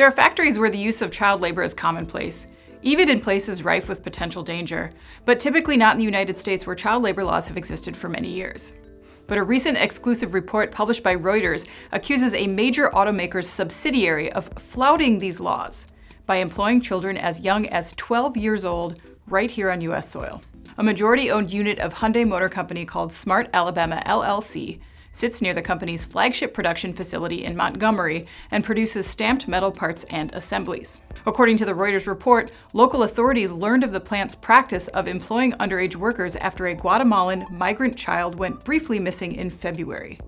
There are factories where the use of child labor is commonplace, even in places rife with potential danger, but typically not in the United States where child labor laws have existed for many years. But a recent exclusive report published by Reuters accuses a major automaker's subsidiary of flouting these laws by employing children as young as 12 years old right here on U.S. soil. A majority-owned unit of Hyundai Motor Company called SMART Alabama LLC sits near the company's flagship production facility in Montgomery and produces stamped metal parts and assemblies. According to the Reuters report, local authorities learned of the plant's practice of employing underage workers after a Guatemalan migrant child went briefly missing in February.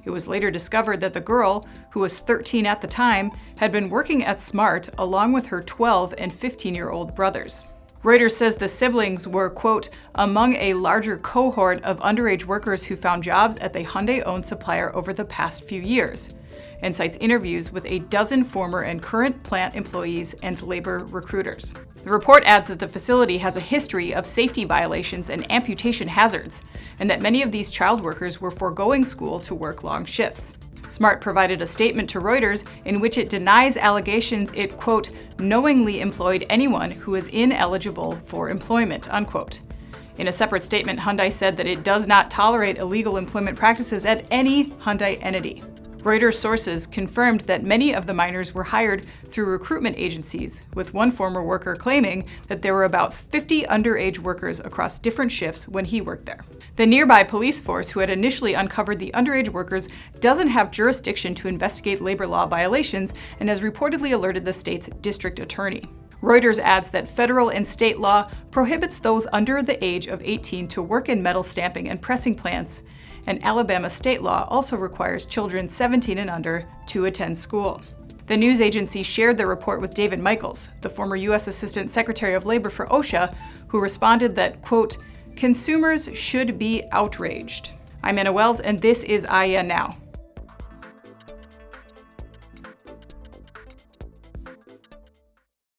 It was later discovered that the girl, who was 13 at the time, had been working at SMART along with her 12 and 15-year-old brothers. Reuters says the siblings were, quote, among a larger cohort of underage workers who found jobs at the Hyundai-owned supplier over the past few years, and cites interviews with a dozen former and current plant employees and labor recruiters. The report adds that the facility has a history of safety violations and amputation hazards, and that many of these child workers were foregoing school to work long shifts. SMART provided a statement to Reuters in which it denies allegations it, quote, knowingly employed anyone who is ineligible for employment, unquote. In a separate statement, Hyundai said that it does not tolerate illegal employment practices at any Hyundai entity. Reuters sources confirmed that many of the minors were hired through recruitment agencies, with one former worker claiming that there were about 50 underage workers across different shifts when he worked there. The nearby police force who had initially uncovered the underage workers doesn't have jurisdiction to investigate labor law violations and has reportedly alerted the state's district attorney. Reuters adds that federal and state law prohibits those under the age of 18 to work in metal stamping and pressing plants, and Alabama state law also requires children 17 and under to attend school. The news agency shared the report with David Michaels, the former U.S. Assistant Secretary of Labor for OSHA, who responded that, quote, consumers should be outraged. I'm Anna Wells, and this is IEN Now.